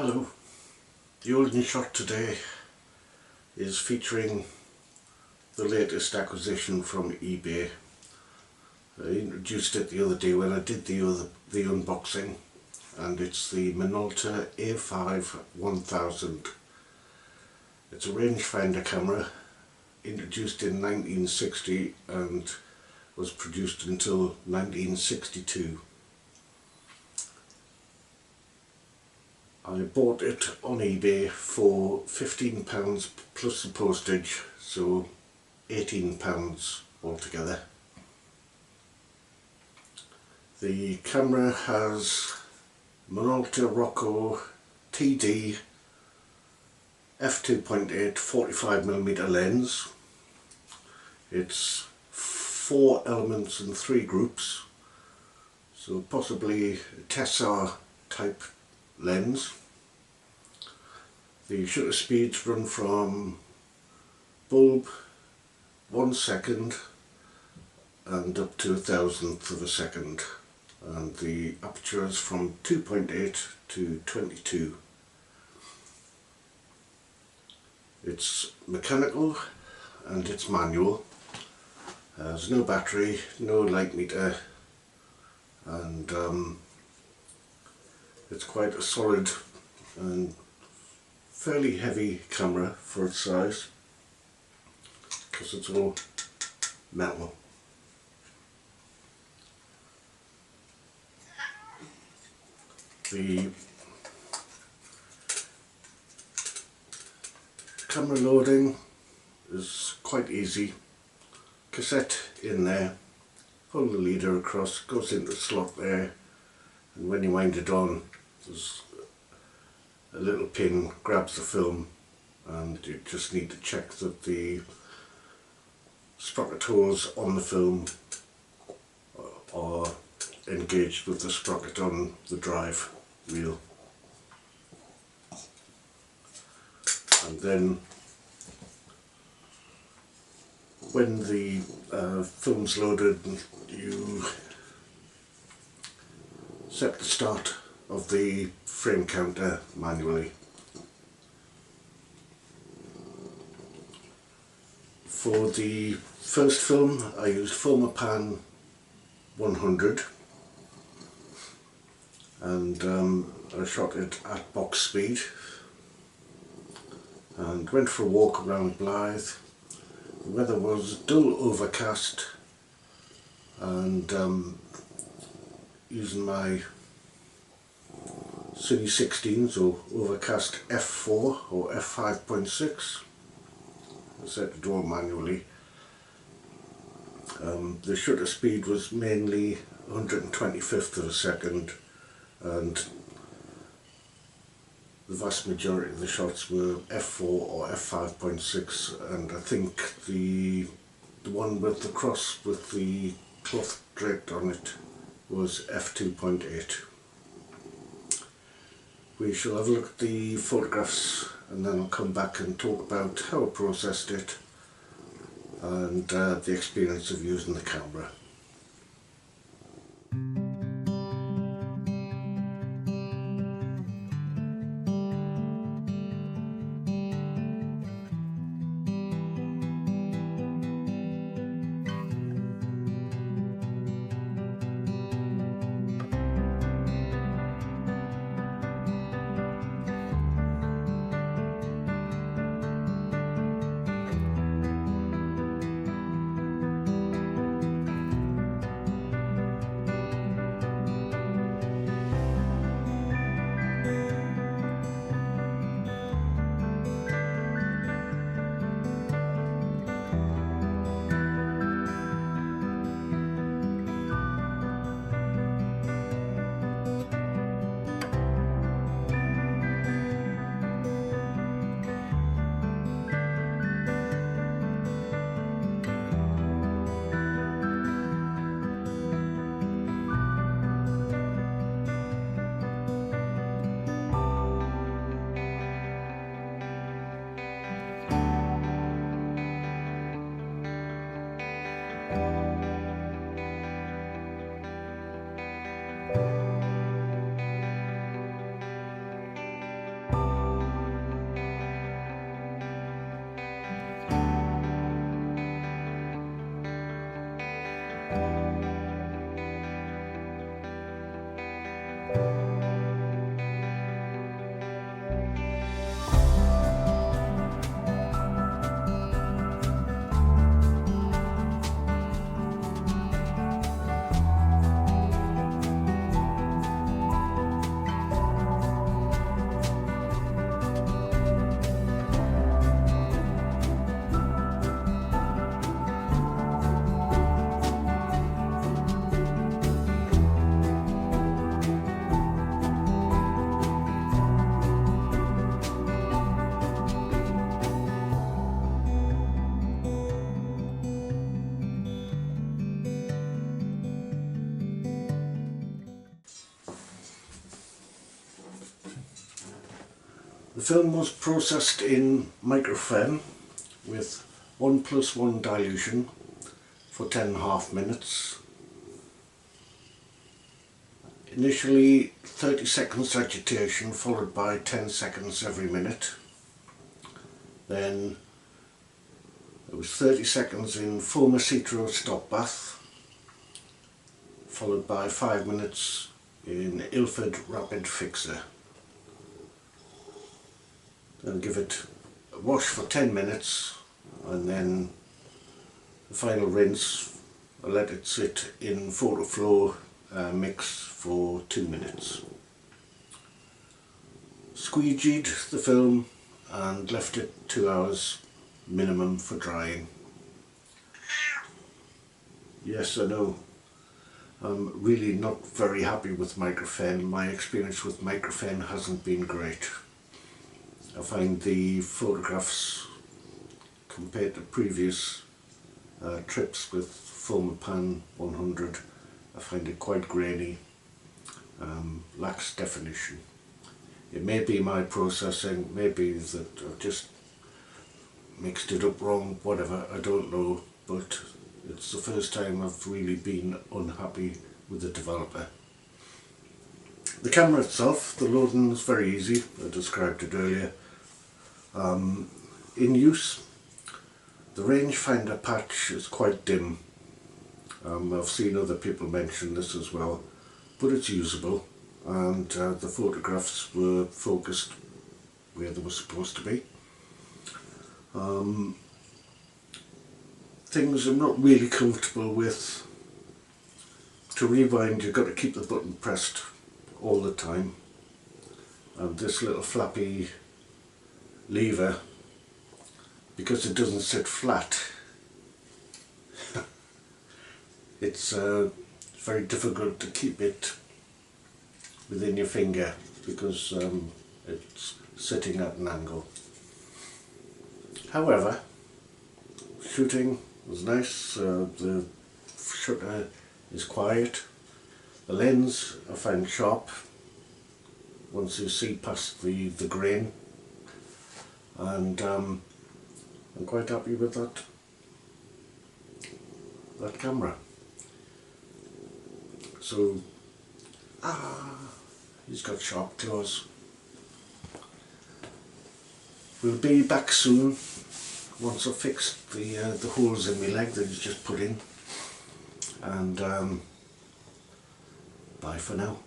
Hello, the Olden shot today is featuring the latest acquisition from eBay. I introduced it the other day when I did the unboxing, and it's the Minolta A5 1000. It's a rangefinder camera introduced in 1960 and was produced until 1962. I bought it on eBay for £15 plus the postage, so £18 altogether. The camera has Minolta TD f2.8 45mm lens. It's 4 elements and 3 groups, so possibly a Tessar type lens. The shutter speeds run from bulb 1 second and up to 1,000th of a second, and the aperture is from 2.8 to 22. It's mechanical and it's manual. There's no battery, no light meter, and it's quite a solid and fairly heavy camera for its size, because it's all metal. The camera loading is quite easy. Cassette in there, pull the leader across, goes into the slot there, and when you wind it on, there's a little pin grabs the film, and you just need to check that the sprocket holes on the film are engaged with the sprocket on the drive wheel. And then when the film's loaded, you set the start of the frame counter manually. For the first film I used Fomapan 100, and I shot it at box speed and went for a walk around Blythe. The weather was dull overcast, and using my Cine 16s or overcast f4 or f5.6, I set it all manually. The shutter speed was mainly 125th of a second, and the vast majority of the shots were f4 or f5.6, and I think the one with the cross with the cloth draped on it was f2.8. We shall have a look at the photographs, and then I'll come back and talk about how I processed it and the experience of using the camera. The film was processed in Microphen with 1+1 dilution for 10.5 minutes. Initially 30 seconds agitation followed by 10 seconds every minute. Then it was 30 seconds in Fomapan stop bath followed by 5 minutes in Ilford rapid fixer. Then give it a wash for 10 minutes and then the final rinse, I let it sit in Photoflow mix for 2 minutes. Squeegeed the film and left it 2 hours minimum for drying. Yes, I know, I'm really not very happy with Microphen. My experience with Microphen hasn't been great. I find the photographs, compared to previous trips with Fomapan 100, I find it quite grainy, lacks definition. It may be my processing, maybe that I've just mixed it up wrong, whatever, I don't know, but it's the first time I've really been unhappy with the developer. The camera itself, the loading is very easy, I described it earlier. In use, the rangefinder patch is quite dim. I've seen other people mention this as well, but it's usable, and the photographs were focused where they were supposed to be. Things I'm not really comfortable with. To rewind, you've got to keep the button pressed all the time, and this little flappy lever, because it doesn't sit flat, it's very difficult to keep it within your finger because it's sitting at an angle. However, shooting was nice, the shutter is quiet, the lens I find sharp once you see past the grain, and I'm quite happy with that camera. So, he's got sharp claws. We'll be back soon once I've fixed the holes in my leg that he's just put in, and bye for now.